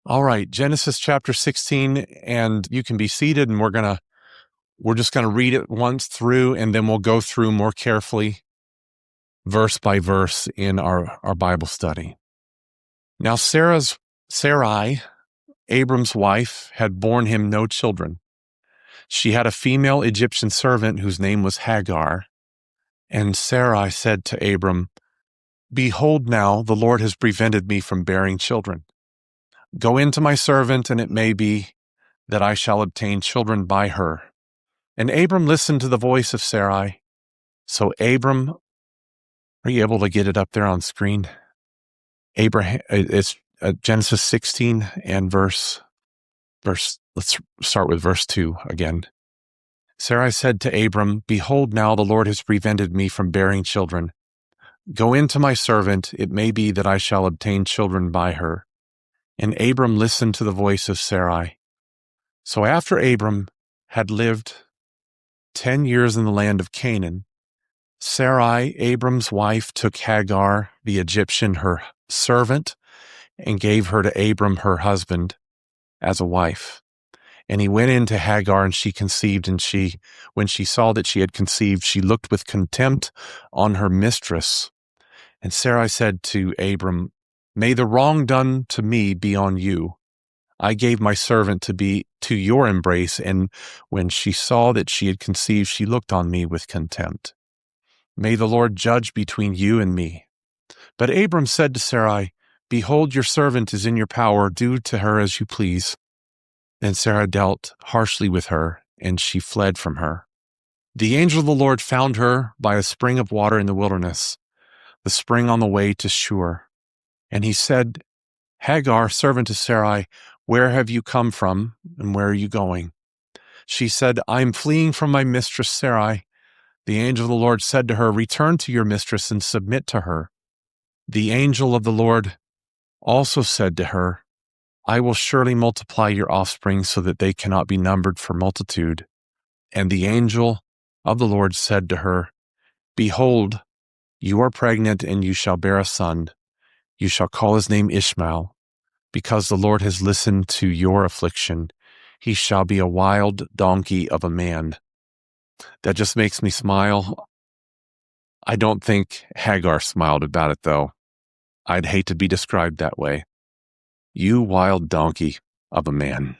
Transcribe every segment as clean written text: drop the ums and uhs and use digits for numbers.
All right, Genesis chapter 16, and you can be seated, and we're just going to read it once through, and then we'll go through more carefully, verse by verse, in our Bible study. Now Sarai, Abram's wife, had borne him no children. She had a female Egyptian servant whose name was Hagar. And Sarai said to Abram, "Behold, now the Lord has prevented me from bearing children. Go in to my servant, and it may be that I shall obtain children by her." And Abram listened to the voice of Sarai. So Abram, are you able to get it up there on screen? Abraham, it's Genesis 16 and verse, let's start with verse 2 again. Sarai said to Abram, "Behold, now the Lord has prevented me from bearing children. Go in to my servant, it may be that I shall obtain children by her." And Abram listened to the voice of Sarai. So after Abram had lived 10 years in the land of Canaan, Sarai, Abram's wife, took Hagar, the Egyptian, her servant, and gave her to Abram, her husband, as a wife. And he went in to Hagar, and she conceived, and when she saw that she had conceived, she looked with contempt on her mistress. And Sarai said to Abram, "May the wrong done to me be on you. I gave my servant to be to your embrace, and when she saw that she had conceived, she looked on me with contempt. May the Lord judge between you and me." But Abram said to Sarai, "Behold, your servant is in your power. Do to her as you please." And Sarah dealt harshly with her, and she fled from her. The angel of the Lord found her by a spring of water in the wilderness, the spring on the way to Shur. And he said, "Hagar, servant to Sarai, where have you come from, and where are you going?" She said, "I am fleeing from my mistress Sarai." The angel of the Lord said to her, "Return to your mistress and submit to her." The angel of the Lord also said to her, "I will surely multiply your offspring so that they cannot be numbered for multitude." And the angel of the Lord said to her, "Behold, you are pregnant, and you shall bear a son. You shall call his name Ishmael, because the Lord has listened to your affliction. He shall be a wild donkey of a man." That just makes me smile. I don't think Hagar smiled about it, though. I'd hate to be described that way. You wild donkey of a man.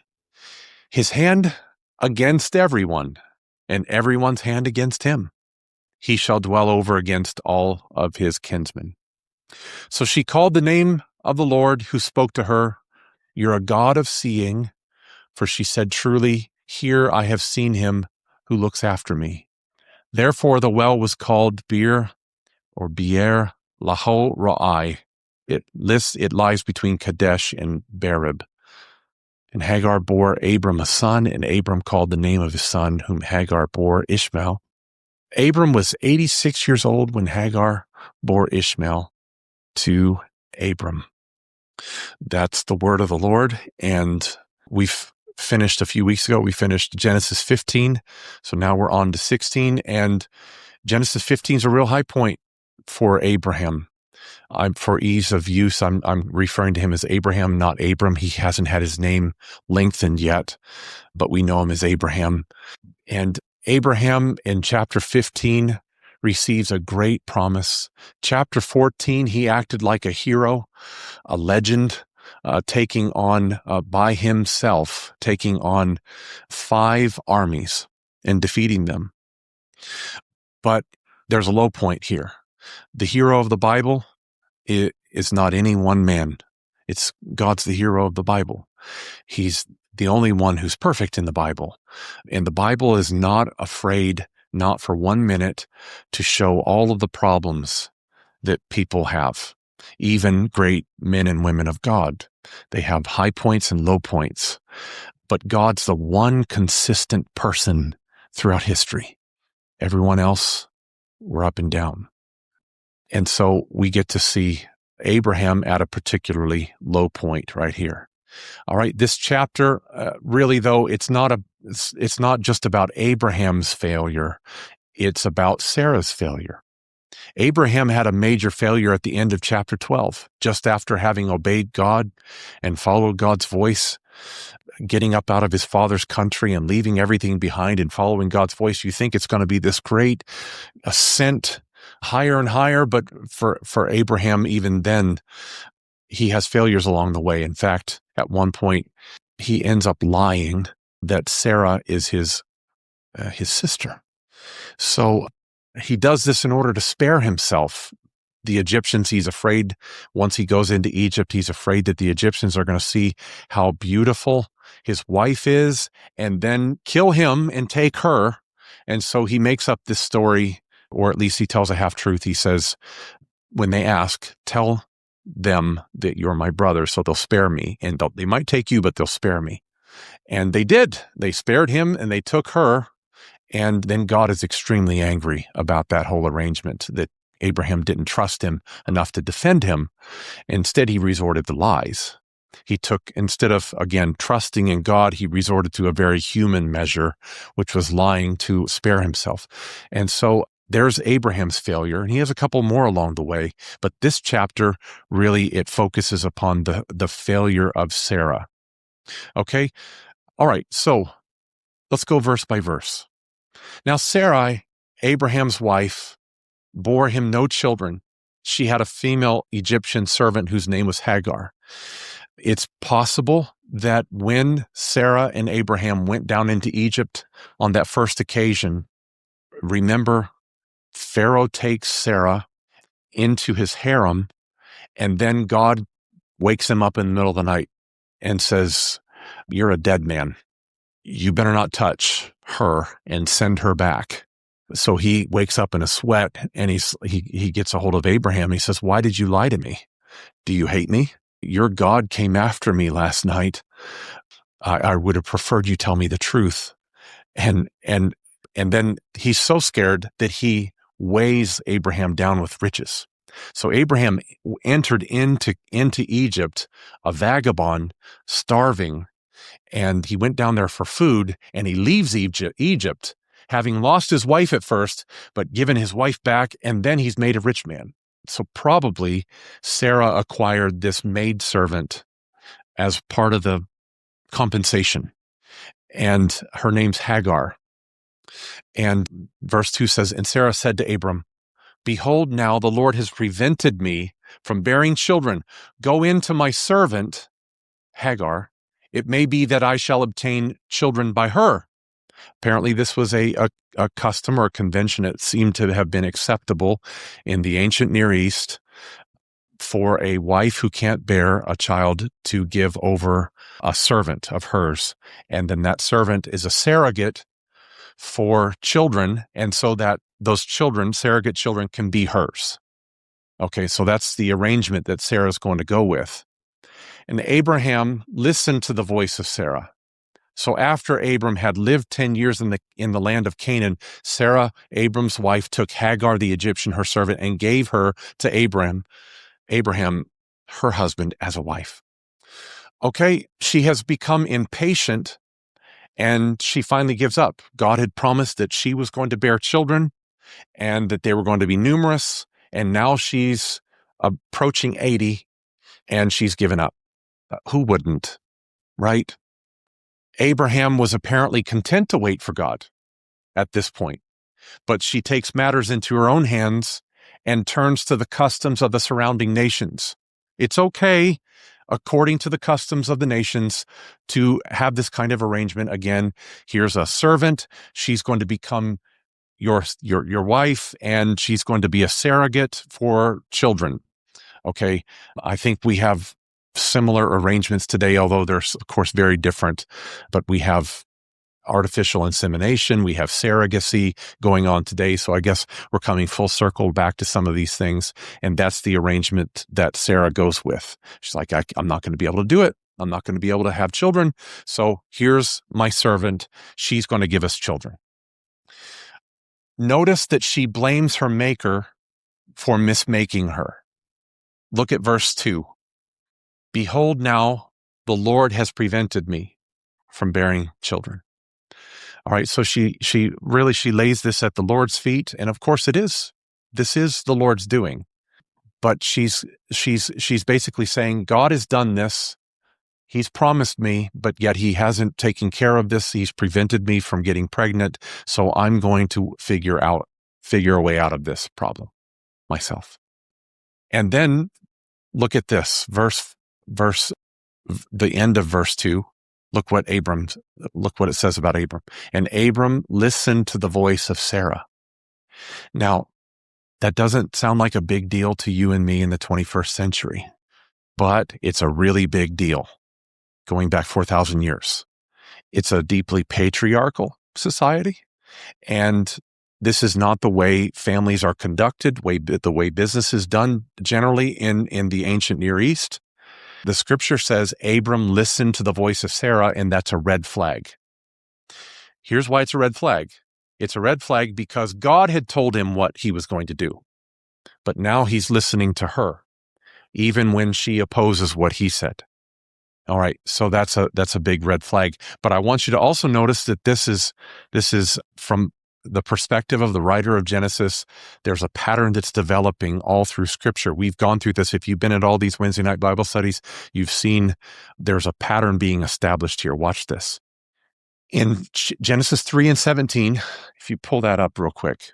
His hand against everyone, and everyone's hand against him. He shall dwell over against all of his kinsmen. So she called the name of the Lord who spoke to her, "You're a God of seeing." For she said, "Truly, here I have seen him who looks after me." Therefore the well was called Beer Laho Ra'ai. It lies between Kadesh and Berib. And Hagar bore Abram a son, and Abram called the name of his son, whom Hagar bore, Ishmael. Abram was 86 years old when Hagar bore Ishmael to Abram. That's the word of the Lord. And we've finished a few weeks ago. We finished Genesis 15. So now we're on to 16. And Genesis 15 is a real high point for Abraham. For ease of use, I'm referring to him as Abraham, not Abram. He hasn't had his name lengthened yet, but we know him as Abraham. And Abraham in chapter 15 receives a great promise. Chapter 14, he acted like a hero, a legend, taking on by himself, taking on 5 armies and defeating them. But there's a low point here. The hero of the Bible is not any one man. It's God's the hero of the Bible. He's the only one who's perfect in the Bible. And the Bible is not afraid, not for 1 minute, to show all of the problems that people have, even great men and women of God. They have high points and low points. But God's the one consistent person throughout history. Everyone else, we're up and down. And so we get to see Abraham at a particularly low point right here. All right, this chapter, really, though, it's not just about Abraham's failure. It's about Sarah's failure. Abraham had a major failure at the end of chapter 12, just after having obeyed God and followed God's voice, getting up out of his father's country and leaving everything behind and following God's voice. You think it's going to be this great ascent higher and higher, but for Abraham, even then, he has failures along the way. In fact, at one point, he ends up lying that Sarah is his sister. So he does this in order to spare himself. The Egyptians, he's afraid once he goes into Egypt, he's afraid that the Egyptians are going to see how beautiful his wife is and then kill him and take her. And so he makes up this story, or at least he tells a half-truth. He says, when they ask, tell them that you're my brother, so they'll spare me. And they might take you, but they'll spare me. And they did. They spared him and they took her. And then God is extremely angry about that whole arrangement, that Abraham didn't trust him enough to defend him. Instead, he resorted to lies. Instead of, again, trusting in God, he resorted to a very human measure, which was lying to spare himself. And so there's Abraham's failure, and he has a couple more along the way. But this chapter, really, it focuses upon the failure of Sarah. Okay? All right, so let's go verse by verse. Now Sarai, Abraham's wife, bore him no children. She had a female Egyptian servant whose name was Hagar. It's possible that when Sarah and Abraham went down into Egypt on that first occasion, remember, Pharaoh takes Sarah into his harem, and then God wakes him up in the middle of the night and says, "You're a dead man. You better not touch her and send her back." So he wakes up in a sweat and he gets a hold of Abraham. He says, "Why did you lie to me? Do you hate me? Your God came after me last night. I would have preferred you tell me the truth." And then he's so scared that he weighs Abraham down with riches. So Abraham entered into Egypt, a vagabond, starving, and he went down there for food, and he leaves Egypt, having lost his wife at first, but given his wife back, and then he's made a rich man. So probably Sarah acquired this maidservant as part of the compensation, and her name's Hagar. And verse 2 says, "And Sarah said to Abram, 'Behold, now the Lord has prevented me from bearing children. Go in to my servant, Hagar. It may be that I shall obtain children by her.'" Apparently, this was a custom or a convention that seemed to have been acceptable in the ancient Near East for a wife who can't bear a child to give over a servant of hers. And then that servant is a surrogate for children, and so that those children, surrogate children, can be hers. Okay, so that's the arrangement that Sarah's going to go with. And Abraham listened to the voice of Sarah. So after Abram had lived 10 years in the land of Canaan, Sarah, Abram's wife, took Hagar the Egyptian, her servant, and gave her to Abraham, her husband, as a wife. Okay, she has become impatient, and she finally gives up. God had promised that she was going to bear children and that they were going to be numerous, and now she's approaching 80, and she's given up. Who wouldn't, right? Abraham was apparently content to wait for God at this point, but she takes matters into her own hands and turns to the customs of the surrounding nations. It's okay, according to the customs of the nations, to have this kind of arrangement. Again, here's a servant. She's going to become your wife, and she's going to be a surrogate for children. Okay, I think we have similar arrangements today, although they're, of course, very different. But we have artificial insemination, we have surrogacy going on today. So I guess we're coming full circle back to some of these things. And that's the arrangement that Sarah goes with. She's like, I'm not going to be able to do it. I'm not going to be able to have children. So here's my servant. She's going to give us children. Notice that she blames her maker for mismaking her. Look at verse 2. "Behold, now the Lord has prevented me from bearing children." All right, so she lays this at the Lord's feet, and of course it is. This is the Lord's doing. But she's basically saying, God has done this. He's promised me, but yet he hasn't taken care of this. He's prevented me from getting pregnant. So I'm going to figure a way out of this problem myself. And then look at this verse, the end of verse 2. Look what it says about Abram. And Abram listened to the voice of Sarah. Now, that doesn't sound like a big deal to you and me in the 21st century, but it's a really big deal going back 4,000 years. It's a deeply patriarchal society, and this is not the way families are conducted, the way business is done generally in the ancient Near East. The scripture says Abram listened to the voice of Sarah, and that's a red flag. Here's why it's a red flag. It's a red flag because God had told him what he was going to do. But now he's listening to her, even when she opposes what he said. All right, so that's a big red flag. But I want you to also notice that this is from the perspective of the writer of Genesis. There's a pattern that's developing all through Scripture. We've gone through this. If you've been at all these Wednesday night Bible studies, you've seen there's a pattern being established here. Watch this. In Genesis 3:17, if you pull that up real quick,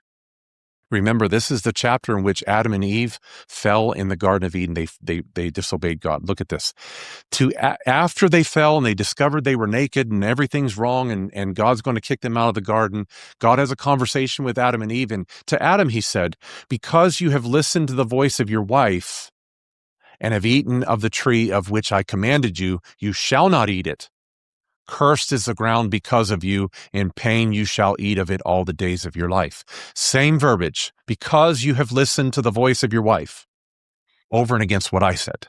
remember this is the chapter in which Adam and Eve fell in the Garden of Eden. They disobeyed God. Look at this. After they fell and they discovered they were naked and everything's wrong and God's going to kick them out of the garden, God has a conversation with Adam and Eve. And to Adam, he said, because you have listened to the voice of your wife and have eaten of the tree of which I commanded you, you shall not eat it. Cursed is the ground because of you. In pain you shall eat of it all the days of your life. Same verbiage. Because you have listened to the voice of your wife. Over and against what I said.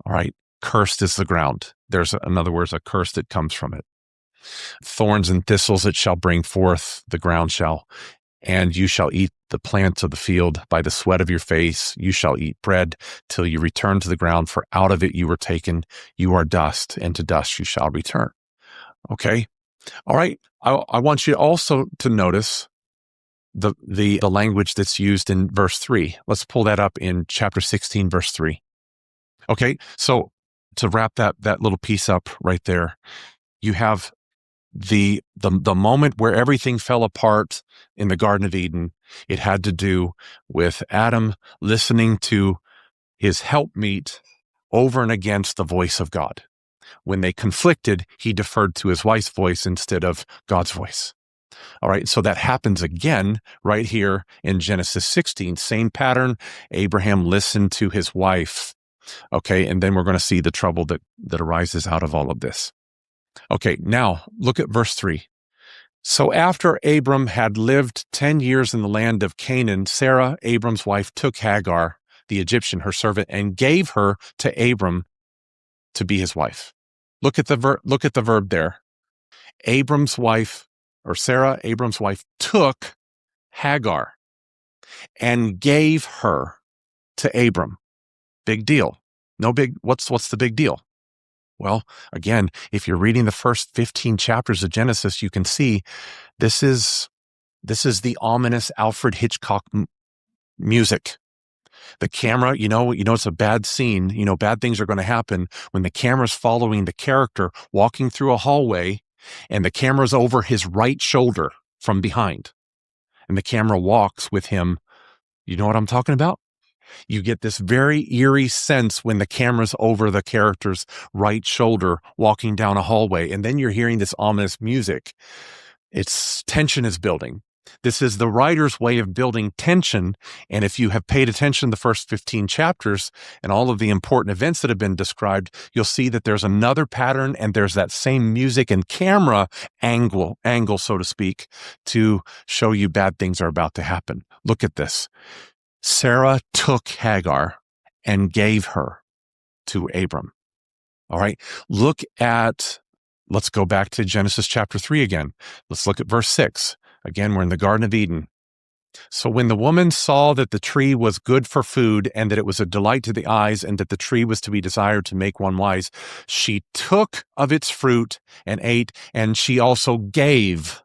All right. Cursed is the ground. There's, in other words, a curse that comes from it. Thorns and thistles it shall bring forth, the ground shall. And you shall eat the plants of the field. By the sweat of your face you shall eat bread till you return to the ground, for out of it you were taken. You are dust, and to dust you shall return. Okay? All right. I want you also to notice the language that's used in verse 3. Let's pull that up in chapter 16, verse 3. Okay? So to wrap that little piece up right there, you have the moment where everything fell apart in the Garden of Eden. It had to do with Adam listening to his helpmeet over and against the voice of God. When they conflicted, he deferred to his wife's voice instead of God's voice. All right, so that happens again right here in Genesis 16. Same pattern. Abraham listened to his wife. Okay, and then we're going to see the trouble that arises out of all of this. Okay, now look at verse 3. So after Abram had lived 10 years in the land of Canaan, Sarah, Abram's wife, took Hagar, the Egyptian, her servant, and gave her to Abram to be his wife. Look at the verb there. Abram's wife, or Sarah, Abram's wife, took Hagar and gave her to Abram. Big deal. What's the big deal? Well, again, if you're reading the first 15 chapters of Genesis, you can see this is the ominous Alfred Hitchcock music. The camera, it's a bad scene. Bad things are going to happen when the camera's following the character walking through a hallway and the camera's over his right shoulder from behind. And the camera walks with him. You know what I'm talking about? You get this very eerie sense when the camera's over the character's right shoulder walking down a hallway, and then you're hearing this ominous music. Tension is building. This is the writer's way of building tension, and if you have paid attention to the first 15 chapters and all of the important events that have been described, you'll see that there's another pattern, and there's that same music and camera angle, so to speak, to show you bad things are about to happen. Look at this. Sarah took Hagar and gave her to Abram. All right. Let's go back to Genesis chapter 3 again. Let's look at verse 6. Again, we're in the Garden of Eden. So when the woman saw that the tree was good for food and that it was a delight to the eyes and that the tree was to be desired to make one wise, she took of its fruit and ate, and she also gave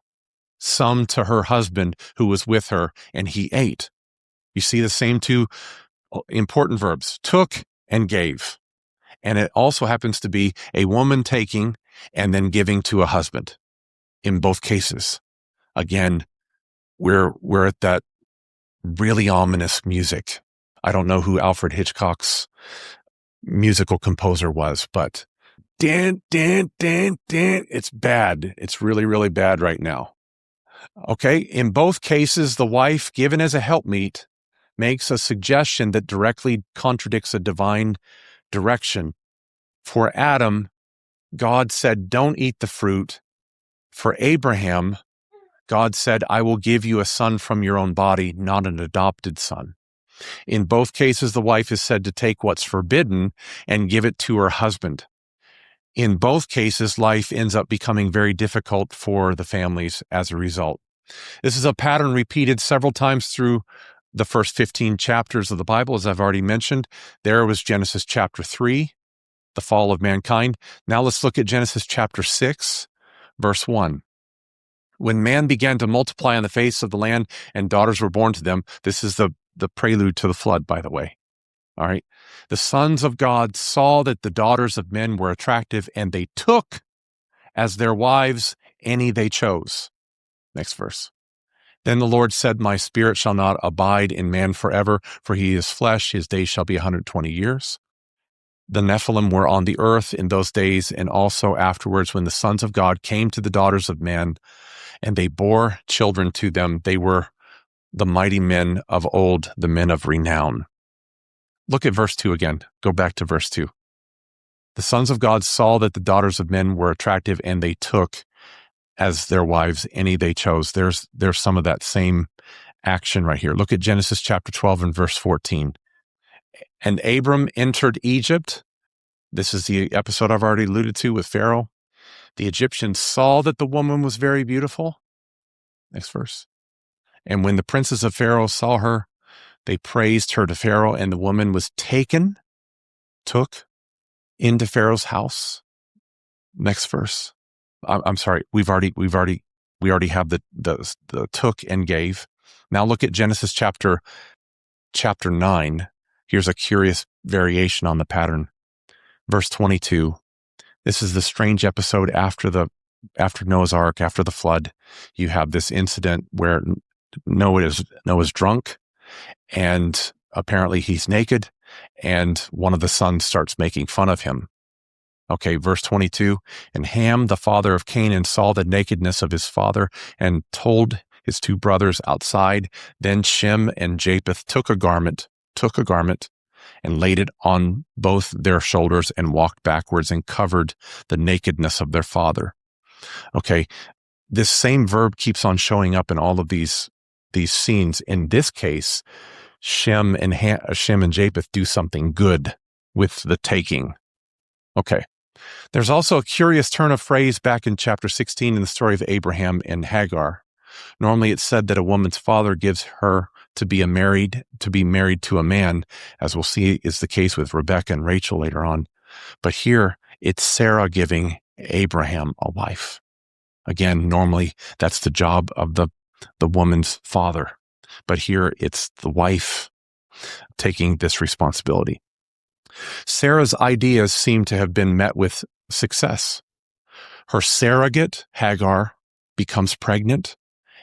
some to her husband who was with her, and he ate. You see the same two important verbs, took and gave. And it also happens to be a woman taking and then giving to a husband in both cases. Again, we're at that really ominous music. I don't know who Alfred Hitchcock's musical composer was, but it's bad. It's really, really bad right now. Okay. In both cases, the wife, given as a helpmeet, makes a suggestion that directly contradicts a divine direction. For Adam, God said, don't eat the fruit. For Abraham, God said, I will give you a son from your own body, not an adopted son. In both cases, the wife is said to take what's forbidden and give it to her husband. In both cases, life ends up becoming very difficult for the families as a result. This is a pattern repeated several times through the first 15 chapters of the Bible, as I've already mentioned. There was Genesis chapter 3, the fall of mankind. Now let's look at Genesis chapter 6, verse 1. When man began to multiply on the face of the land and daughters were born to them, this is the prelude to the flood, by the way. All right. The sons of God saw that the daughters of men were attractive, and they took as their wives any they chose. Next verse. Then the Lord said, my spirit shall not abide in man forever, for he is flesh. His days shall be 120 years. The Nephilim were on the earth in those days, and also afterwards, when the sons of God came to the daughters of men, and they bore children to them. They were the mighty men of old, the men of renown. Look at verse 2 again. Go back to verse 2. The sons of God saw that the daughters of men were attractive, and they took as their wives any they chose. There's some of that same action right here. Look at Genesis chapter 12 and verse 14. And Abram entered Egypt. This is the episode I've already alluded to with Pharaoh. The Egyptians saw that the woman was very beautiful. Next verse. And when the princes of Pharaoh saw her, they praised her to Pharaoh, and the woman was took into Pharaoh's house. Next verse. I'm sorry. We already have the took and gave. Now look at Genesis chapter 9. Here's a curious variation on the pattern. Verse 22. This is the strange episode after Noah's Ark, after the flood. You have this incident where Noah's drunk, and apparently he's naked, and one of the sons starts making fun of him. Okay, verse 22, and Ham, the father of Canaan, saw the nakedness of his father and told his two brothers outside. Then Shem and Japheth took a garment and laid it on both their shoulders and walked backwards and covered the nakedness of their father. Okay, this same verb keeps on showing up in all of these scenes. In this case, Shem and Japheth do something good with the taking. Okay. There's also a curious turn of phrase back in chapter 16 in the story of Abraham and Hagar. Normally it's said that a woman's father gives her to be married to a man, as we'll see is the case with Rebekah and Rachel later on. But here it's Sarah giving Abraham a wife. Again, normally that's the job of the woman's father. But here it's the wife taking this responsibility. Sarah's ideas seem to have been met with success. Her surrogate, Hagar, becomes pregnant,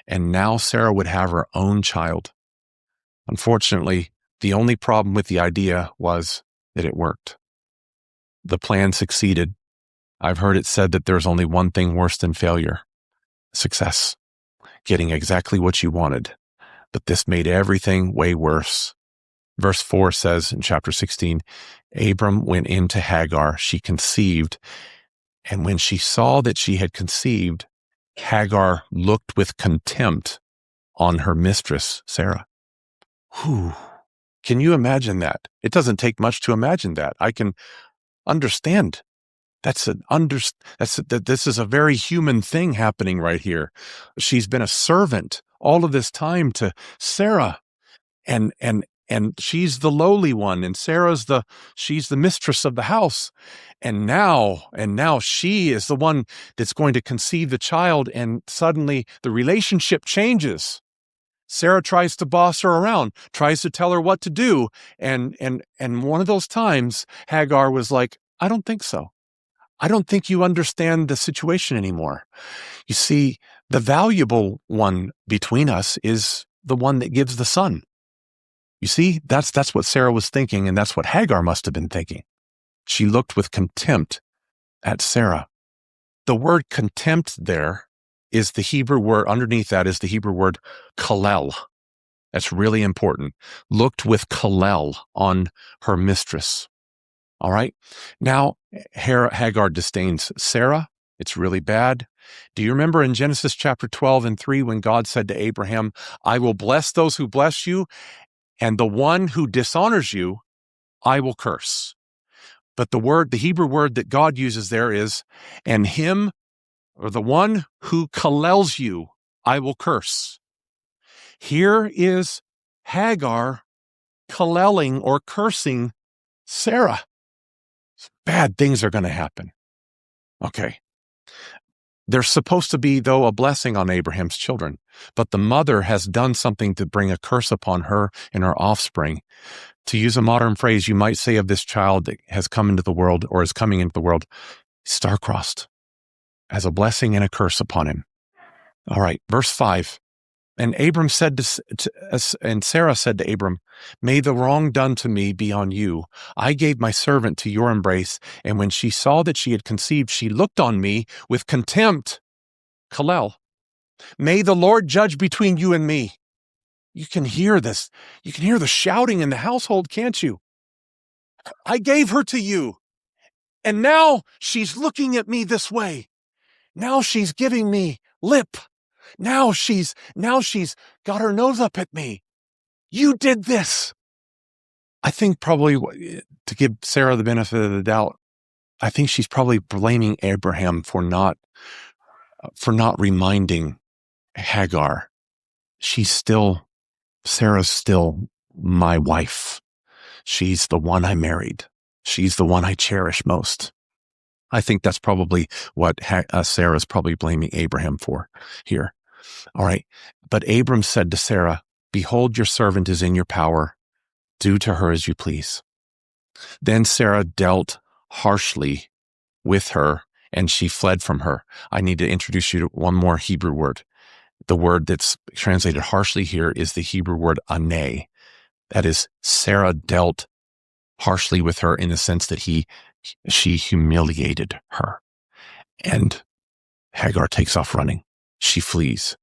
and now Sarah would have her own child. Unfortunately, the only problem with the idea was that it worked. The plan succeeded. I've heard it said that there's only one thing worse than failure: success, getting exactly what you wanted. But this made everything way worse. Verse 4 says in chapter 16, Abram went into Hagar, she conceived, and when she saw that she had conceived, Hagar looked with contempt on her mistress, Sarah. Whew. Can you imagine that? It doesn't take much to imagine that. I can understand. This is a very human thing happening right here. She's been a servant all of this time to Sarah, and she's the lowly one, and she's the mistress of the house. And now she is the one that's going to conceive the child, and suddenly the relationship changes. Sarah tries to boss her around, tries to tell her what to do. And one of those times, Hagar was like, I don't think so. I don't think you understand the situation anymore. You see, the valuable one between us is the one that gives the son. You see, that's what Sarah was thinking, and that's what Hagar must have been thinking. She looked with contempt at Sarah. The word contempt there is the Hebrew word, underneath that is the Hebrew word kalel. That's really important. Looked with kalel on her mistress. All right. Now, Hagar disdains Sarah. It's really bad. Do you remember in Genesis chapter 12:3 when God said to Abraham, I will bless those who bless you, and the one who dishonors you, I will curse. But the Hebrew word that God uses there is, and him, or the one who kalels you, I will curse. Here is Hagar kaleling or cursing Sarah. Bad things are going to happen. Okay. There's supposed to be, though, a blessing on Abraham's children, but the mother has done something to bring a curse upon her and her offspring. To use a modern phrase, you might say of this child that has come into the world or is coming into the world, star-crossed, as a blessing and a curse upon him. All right, verse 5. And and Sarah said to Abram, may the wrong done to me be on you. I gave my servant to your embrace, and when she saw that she had conceived, she looked on me with contempt. Kalel. May the Lord judge between you and me. You can hear this. You can hear the shouting in the household, can't you? I gave her to you, and now she's looking at me this way. Now she's giving me lip. Now she's got her nose up at me. You did this. I think probably, to give Sarah the benefit of the doubt, I think she's probably blaming Abraham for not reminding Hagar. Sarah's still my wife. She's the one I married. She's the one I cherish most. I think that's probably what Sarah's probably blaming Abraham for here. All right. But Abram said to Sarah, behold, your servant is in your power. Do to her as you please. Then Sarah dealt harshly with her, and she fled from her. I need to introduce you to one more Hebrew word. The word that's translated harshly here is the Hebrew word aneh. That is, Sarah dealt harshly with her in the sense that she humiliated her. And Hagar takes off running. She flees.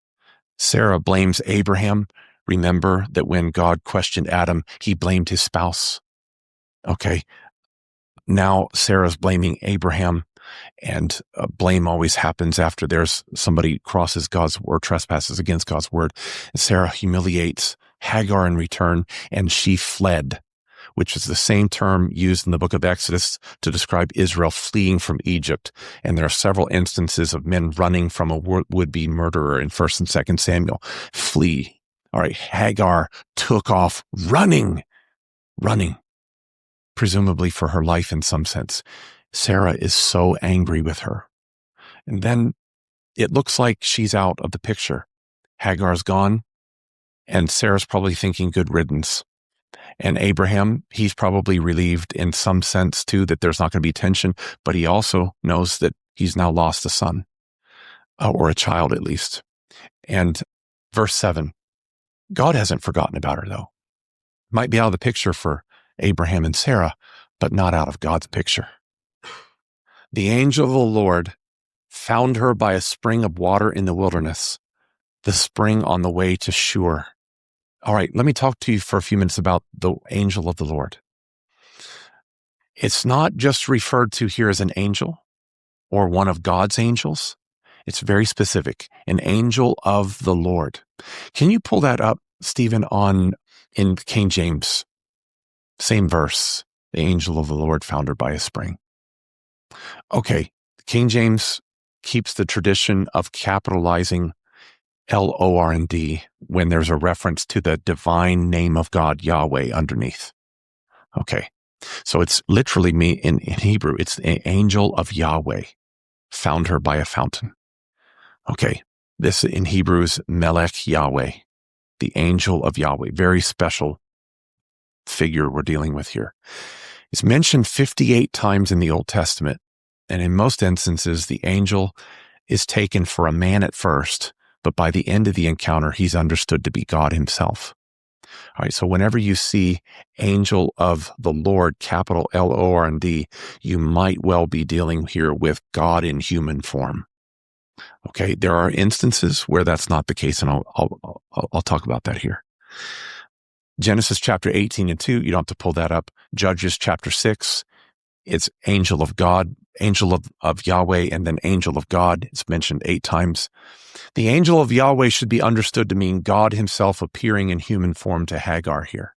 Sarah blames Abraham. Remember that when God questioned Adam, he blamed his spouse. Okay. Now Sarah's blaming Abraham, and blame always happens after there's somebody crosses God's word, trespasses against God's word. And Sarah humiliates Hagar in return, and she fled, which is the same term used in the book of Exodus to describe Israel fleeing from Egypt. And there are several instances of men running from a would-be murderer in 1 and 2 Samuel. Flee. All right, Hagar took off running, presumably for her life in some sense. Sarah is so angry with her. And then it looks like she's out of the picture. Hagar's gone, and Sarah's probably thinking good riddance. And Abraham, he's probably relieved in some sense too that there's not going to be tension, but he also knows that he's now lost a son, or a child at least. And verse 7, God hasn't forgotten about her though. Might be out of the picture for Abraham and Sarah, but not out of God's picture. The angel of the Lord found her by a spring of water in the wilderness, the spring on the way to Shur. All right, let me talk to you for a few minutes about the angel of the Lord. It's not just referred to here as an angel or one of God's angels. It's very specific, an angel of the Lord. Can you pull that up, Stephen, in King James? Same verse, the angel of the Lord found her by a spring. Okay, King James keeps the tradition of capitalizing Lord when there's a reference to the divine name of God, Yahweh, underneath. Okay, so it's literally in Hebrew, it's the angel of Yahweh found her by a fountain. Okay, this in Hebrew is Melech Yahweh. the angel of Yahweh. Very special figure we're dealing with here. It's mentioned 58 times in the Old Testament. And in most instances, the angel is taken for a man at first, but by the end of the encounter, he's understood to be God himself. All right, so whenever you see angel of the Lord, capital Lord, you might well be dealing here with God in human form. Okay, there are instances where that's not the case, and I'll talk about that here. Genesis chapter 18:2, you don't have to pull that up. Judges chapter 6, it's angel of God, angel of Yahweh, and then angel of God. It's mentioned 8 times. The angel of Yahweh should be understood to mean God himself appearing in human form to Hagar here.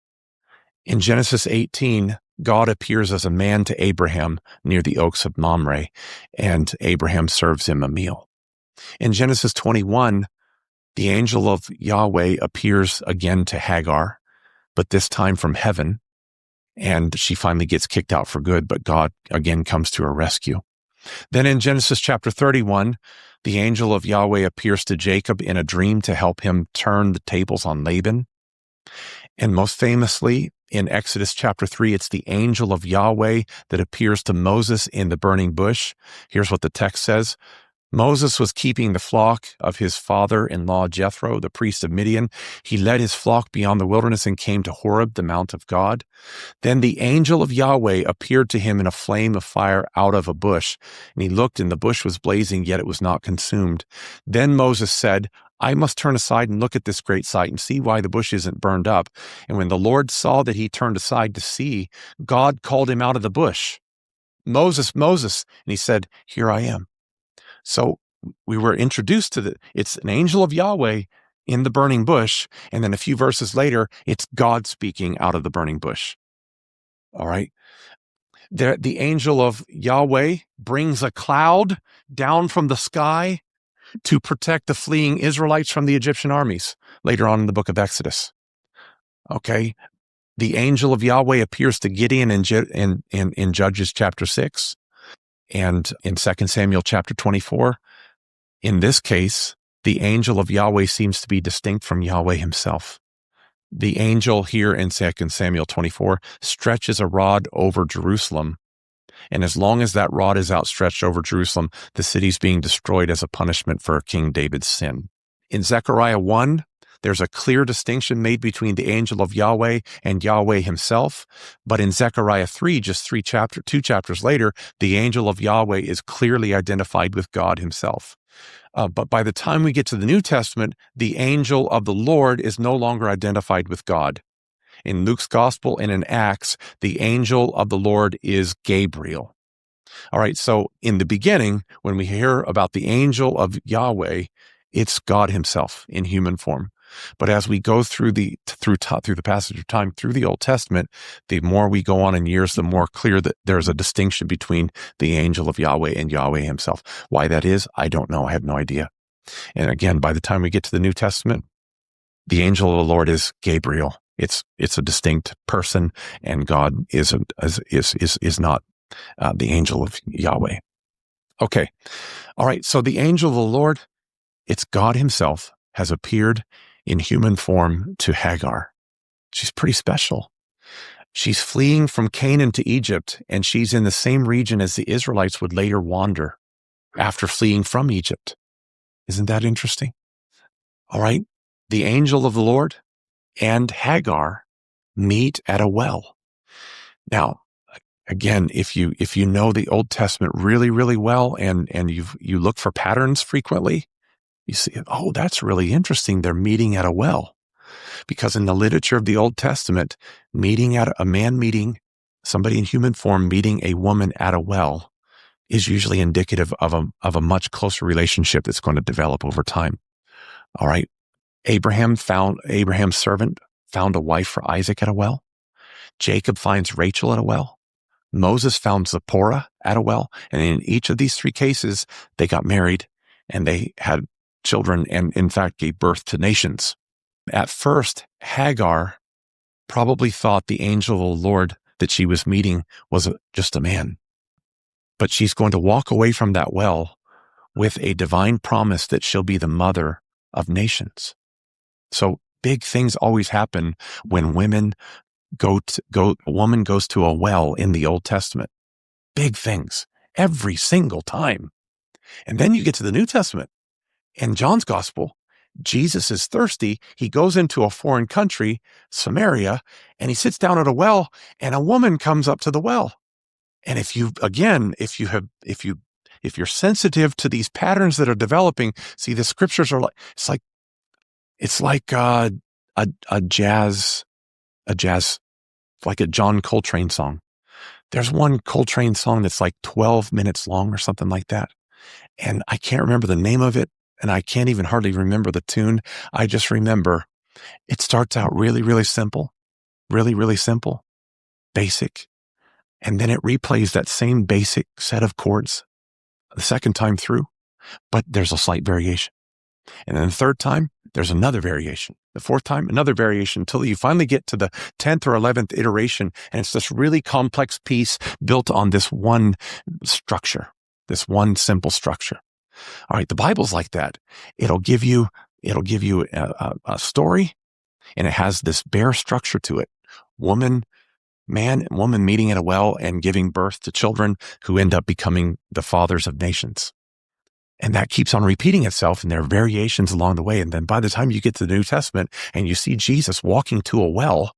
In Genesis 18, God appears as a man to Abraham near the oaks of Mamre, and Abraham serves him a meal. In Genesis 21, the angel of Yahweh appears again to Hagar, but this time from heaven, and she finally gets kicked out for good, but God again comes to her rescue. Then in Genesis chapter 31, the angel of Yahweh appears to Jacob in a dream to help him turn the tables on Laban. And most famously, in Exodus chapter 3, it's the angel of Yahweh that appears to Moses in the burning bush. Here's what the text says. Moses was keeping the flock of his father-in-law Jethro, the priest of Midian. He led his flock beyond the wilderness and came to Horeb, the mount of God. Then the angel of Yahweh appeared to him in a flame of fire out of a bush. And he looked, and the bush was blazing, yet it was not consumed. Then Moses said, I must turn aside and look at this great sight and see why the bush isn't burned up. And when the Lord saw that he turned aside to see, God called him out of the bush. Moses, Moses. And he said, Here I am. So we were introduced to it's an angel of Yahweh in the burning bush. And then a few verses later, it's God speaking out of the burning bush. All right. The angel of Yahweh brings a cloud down from the sky to protect the fleeing Israelites from the Egyptian armies later on in the book of Exodus. Okay. The angel of Yahweh appears to Gideon in Judges chapter 6 and in 2 Samuel chapter 24. In this case, the angel of Yahweh seems to be distinct from Yahweh himself. The angel here in 2 Samuel 24 stretches a rod over Jerusalem. And as long as that rod is outstretched over Jerusalem, the city's being destroyed as a punishment for King David's sin. In Zechariah 1, there's a clear distinction made between the angel of Yahweh and Yahweh himself. But in Zechariah 3, just 2 chapters later, the angel of Yahweh is clearly identified with God himself. But by the time we get to the New Testament, the angel of the Lord is no longer identified with God. In Luke's gospel and in Acts, the angel of the Lord is Gabriel. All right, so in the beginning, when we hear about the angel of Yahweh, it's God himself in human form. But as we go through the passage of time, through the Old Testament, the more we go on in years, the more clear that there's a distinction between the angel of Yahweh and Yahweh himself. Why that is, I don't know. I have no idea. And again, by the time we get to the New Testament, the angel of the Lord is Gabriel. It's a distinct person, and God is not the angel of Yahweh. Okay. All right. So the angel of the Lord, it's God himself, has appeared in human form to Hagar. She's pretty special. She's fleeing from Canaan to Egypt, and she's in the same region as the Israelites would later wander after fleeing from Egypt. Isn't that interesting? All right. The angel of the Lord and Hagar meet at a well. Now, again, if you know the Old Testament really, really well, and you look for patterns frequently, you see, oh, that's really interesting. They're meeting at a well. Because in the literature of the Old Testament, somebody in human form meeting a woman at a well is usually indicative of a much closer relationship that's going to develop over time. All right. Abraham's servant found a wife for Isaac at a well. Jacob finds Rachel at a well. Moses found Zipporah at a well. And in each of these 3 cases, they got married and they had children and, in fact, gave birth to nations. At first, Hagar probably thought the angel of the Lord that she was meeting was just a man. But she's going to walk away from that well with a divine promise that she'll be the mother of nations. So big things always happen when a woman goes to a well in the Old Testament. Big things every single time. And then you get to the New Testament. In John's gospel, Jesus is thirsty. He goes into a foreign country, Samaria, and he sits down at a well, and a woman comes up to the well. And if you're sensitive to these patterns that are developing, see, the scriptures are it's like a jazz, like a John Coltrane song. There's one Coltrane song that's like 12 minutes long or something like that. And I can't remember the name of it. And I can't even hardly remember the tune. I just remember it starts out really, really simple, really, really simple, basic. And then it replays that same basic set of chords the second time through, but there's a slight variation. And then the third time, there's another variation. The fourth time, another variation, until you finally get to the 10th or 11th iteration. And it's this really complex piece built on this one structure, this one simple structure. All right, the Bible's like that. It'll give you a story, and it has this bare structure to it. Man and woman meeting at a well and giving birth to children who end up becoming the fathers of nations. And that keeps on repeating itself, and there are variations along the way. And then by the time you get to the New Testament and you see Jesus walking to a well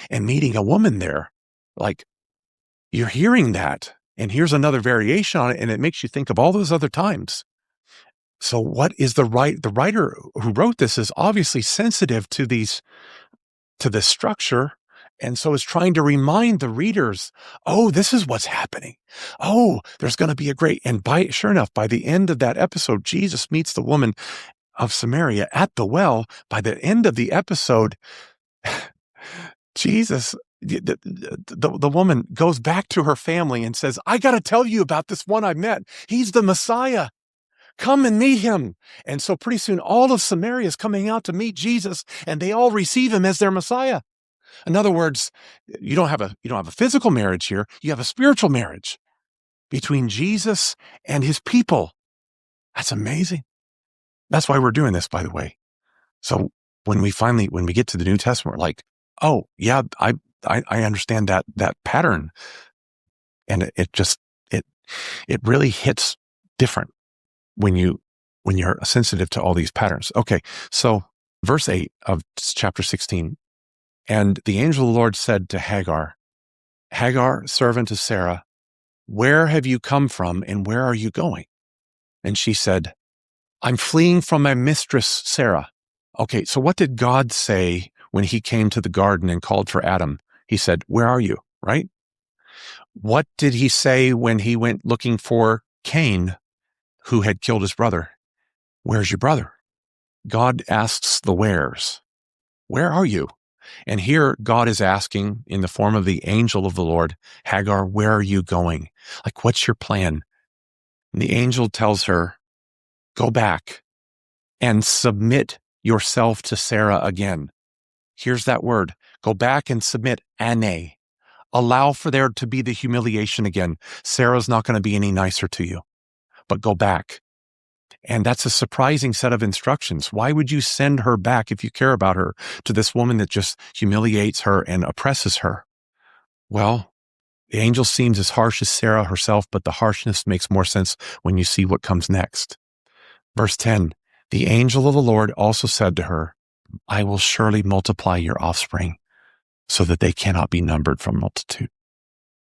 and meeting a woman there, like, you're hearing that, and here's another variation on it, and it makes you think of all those other times. So what is the writer who wrote this is obviously sensitive to this structure. And so is trying to remind the readers, oh, this is what's happening. Oh, there's going to be sure enough, by the end of that episode, Jesus meets the woman of Samaria at the well. By the end of the episode, Jesus, the woman goes back to her family and says, I got to tell you about this one I met. He's the Messiah. Come and meet him. And so pretty soon all of Samaria is coming out to meet Jesus, and they all receive him as their Messiah. In other words, you don't have a physical marriage here. You have a spiritual marriage between Jesus and his people. That's amazing. That's why we're doing this, by the way. So when we get to the New Testament, we're like, oh yeah, I understand that pattern. And it really hits different when you're sensitive to all these patterns. Okay. So verse 8 of chapter 16. And the angel of the Lord said to Hagar, servant of Sarah, where have you come from and where are you going? And she said, I'm fleeing from my mistress, Sarah. Okay, so what did God say when he came to the garden and called for Adam? He said, where are you, right? What did he say when he went looking for Cain, who had killed his brother? Where's your brother? God asks the wheres. Where are you? And here God is asking in the form of the angel of the Lord, Hagar, where are you going? Like, what's your plan? And the angel tells her, go back and submit yourself to Sarah again. Here's that word. Go back and submit, ane. Allow for there to be the humiliation again. Sarah's not going to be any nicer to you, but go back. And that's a surprising set of instructions. Why would you send her back, if you care about her, to this woman that just humiliates her and oppresses her? Well, the angel seems as harsh as Sarah herself, but the harshness makes more sense when you see what comes next. Verse 10, the angel of the Lord also said to her, I will surely multiply your offspring so that they cannot be numbered from multitude.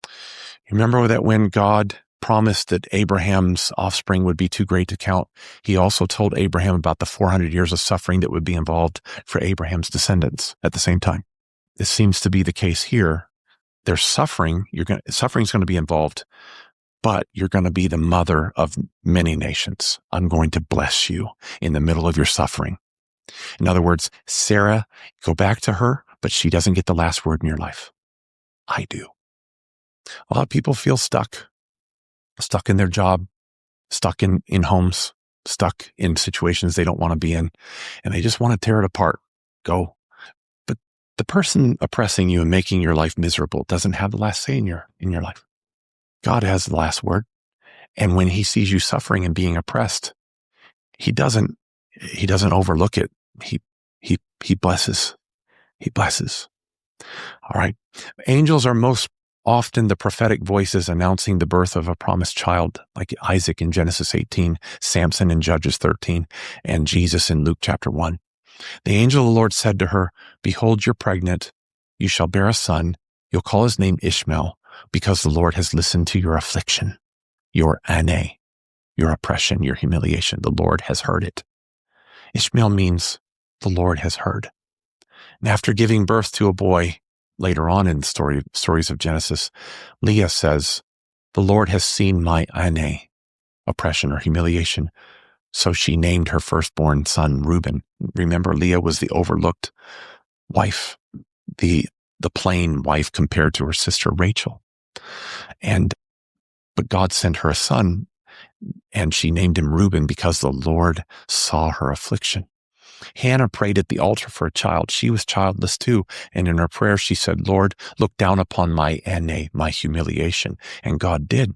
You remember that when God promised that Abraham's offspring would be too great to count, he also told Abraham about the 400 years of suffering that would be involved for Abraham's descendants at the same time. This seems to be the case here. There's suffering. Suffering's going to be involved, but you're going to be the mother of many nations. I'm going to bless you in the middle of your suffering. In other words, Sarah, go back to her, but she doesn't get the last word in your life. I do. A lot of people feel stuck in their job, stuck in homes, stuck in situations they don't want to be in, and they just want to tear it apart. Go. But the person oppressing you and making your life miserable doesn't have the last say in your life. God has the last word. And when he sees you suffering and being oppressed, he doesn't overlook it. He He blesses. He blesses. All right. Angels are most often the prophetic voices announcing the birth of a promised child, like Isaac in Genesis 18, Samson in Judges 13, and Jesus in Luke chapter 1. The angel of the Lord said to her, "Behold, you're pregnant. You shall bear a son. You'll call his name Ishmael, because the Lord has listened to your affliction, your ane, your oppression, your humiliation. The Lord has heard it." Ishmael means the Lord has heard. And after giving birth to a boy, later on in the stories of Genesis, Leah says, "The Lord has seen my ane," oppression or humiliation. So she named her firstborn son Reuben. Remember, Leah was the overlooked wife, the plain wife compared to her sister Rachel. But God sent her a son, and she named him Reuben because the Lord saw her affliction. Hannah prayed at the altar for a child. She was childless too. And in her prayer, she said, "Lord, look down upon my ane, my humiliation." And God did.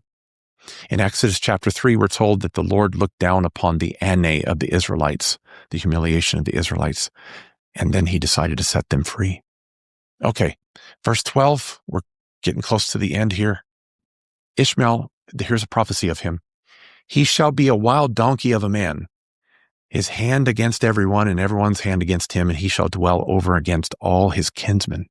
In Exodus chapter 3, we're told that the Lord looked down upon the ane of the Israelites, the humiliation of the Israelites, and then he decided to set them free. Okay, verse 12, we're getting close to the end here. Ishmael, here's a prophecy of him. "He shall be a wild donkey of a man, his hand against everyone and everyone's hand against him, and he shall dwell over against all his kinsmen."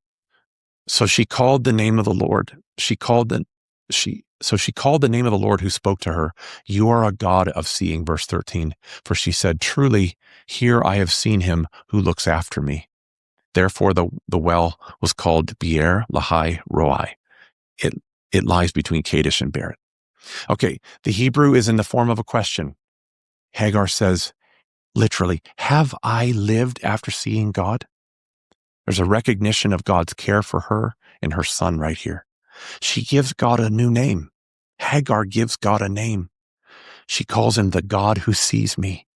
So she called the name of the Lord. She called the name of the Lord who spoke to her. "You are a God of seeing," verse 13. For she said, "Truly, here I have seen him who looks after me." Therefore, the well was called Beer Lahai Roi. It lies between Kadesh and Bered. Okay, the Hebrew is in the form of a question. Hagar says, literally, "Have I lived after seeing God?" There's a recognition of God's care for her and her son right here. She gives God a new name. Hagar gives God a name. She calls him the God who sees me.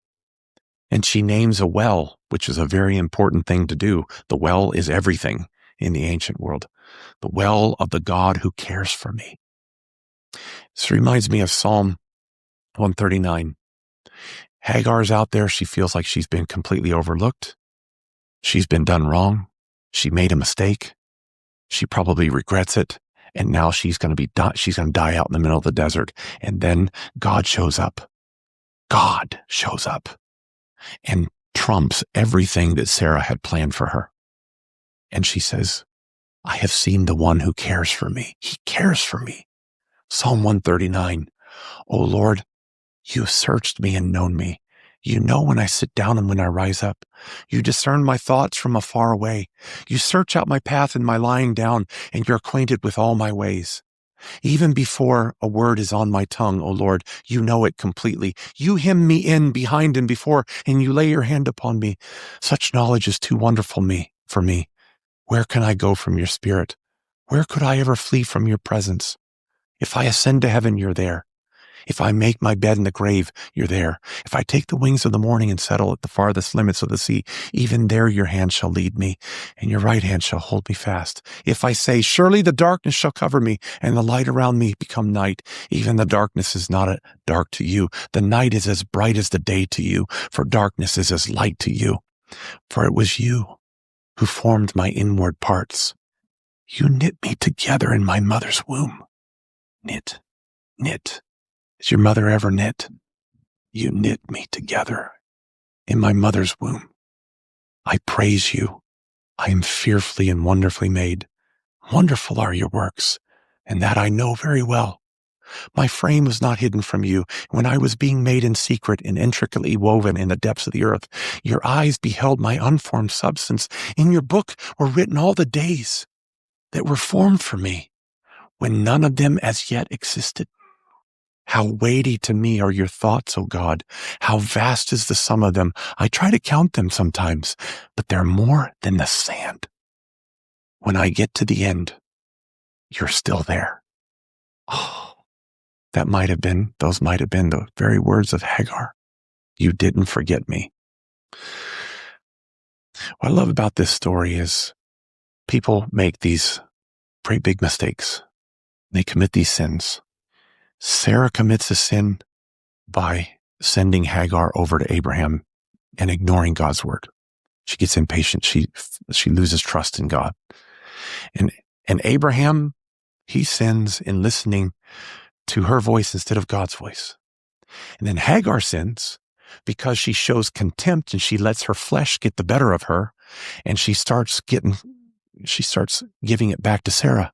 And she names a well, which is a very important thing to do. The well is everything in the ancient world. The well of the God who cares for me. This reminds me of Psalm 139. Hagar's out there. She feels like she's been completely overlooked. She's been done wrong. She made a mistake. She probably regrets it. And now she's going to die out in the middle of the desert. And then God shows up. God shows up and trumps everything that Sarah had planned for her. And she says, "I have seen the one who cares for me. He cares for me." Psalm 139. "O Lord, you have searched me and known me. You know when I sit down and when I rise up. You discern my thoughts from afar away. You search out my path and my lying down, and you're acquainted with all my ways. Even before a word is on my tongue, O Lord, you know it completely. You hem me in behind and before, and you lay your hand upon me. Such knowledge is too wonderful for me. Where can I go from your spirit? Where could I ever flee from your presence? If I ascend to heaven, you're there. If I make my bed in the grave, you're there. If I take the wings of the morning and settle at the farthest limits of the sea, even there your hand shall lead me, and your right hand shall hold me fast. If I say, surely the darkness shall cover me, and the light around me become night, even the darkness is not dark to you. The night is as bright as the day to you, for darkness is as light to you. For it was you who formed my inward parts. You knit me together in my mother's womb." Knit. Has your mother ever knit? You knit me together in my mother's womb. I praise you. I am fearfully and wonderfully made. Wonderful are your works, and that I know very well. My frame was not hidden from you when I was being made in secret and intricately woven in the depths of the earth. Your eyes beheld my unformed substance. In your book were written all the days that were formed for me, when none of them as yet existed. How weighty to me are your thoughts, O God. How vast is the sum of them. I try to count them sometimes, but they're more than the sand. When I get to the end, you're still there. Oh, those might have been the very words of Hagar. You didn't forget me. What I love about this story is people make these pretty big mistakes. They commit these sins. Sarah commits a sin by sending Hagar over to Abraham and ignoring God's word. She gets impatient. She loses trust in God. And Abraham, he sins in listening to her voice instead of God's voice. And then Hagar sins because she shows contempt and she lets her flesh get the better of her. And she starts giving it back to Sarah.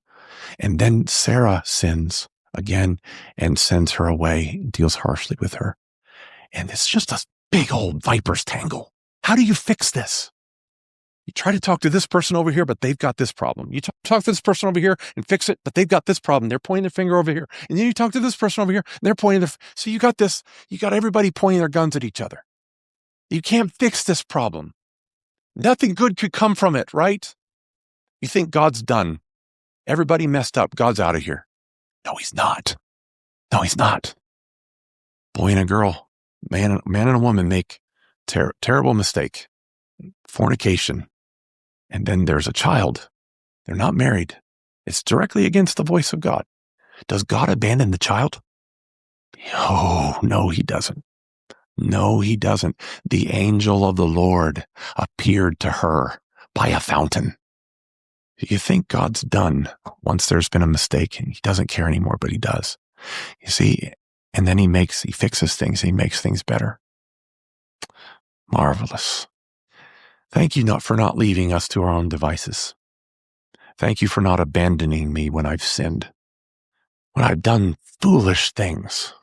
And then Sarah sins again and sends her away, deals harshly with her. And it's just a big old viper's tangle. How do you fix this? You try to talk to this person over here, but they've got this problem. You talk to this person over here and fix it, but they've got this problem. They're pointing their finger over here. And then you talk to this person over here, and they're pointing so you got everybody pointing their guns at each other. You can't fix this problem. Nothing good could come from it, right? You think God's done. Everybody messed up. God's out of here. No, he's not. No, he's not. Boy and a girl, man and a woman make terrible mistake. Fornication. And then there's a child. They're not married. It's directly against the voice of God. Does God abandon the child? Oh, no, he doesn't. No, he doesn't. The angel of the Lord appeared to her by a fountain. You think God's done once there's been a mistake and he doesn't care anymore, but he does. You see, and then he fixes things. He makes things better. Marvelous. Thank you for not leaving us to our own devices. Thank you for not abandoning me when I've sinned. When I've done foolish things,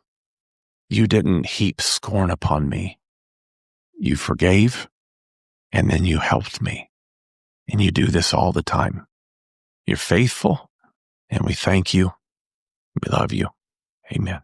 you didn't heap scorn upon me. You forgave, and then you helped me. And you do this all the time. You're faithful, and we thank you. We love you. Amen.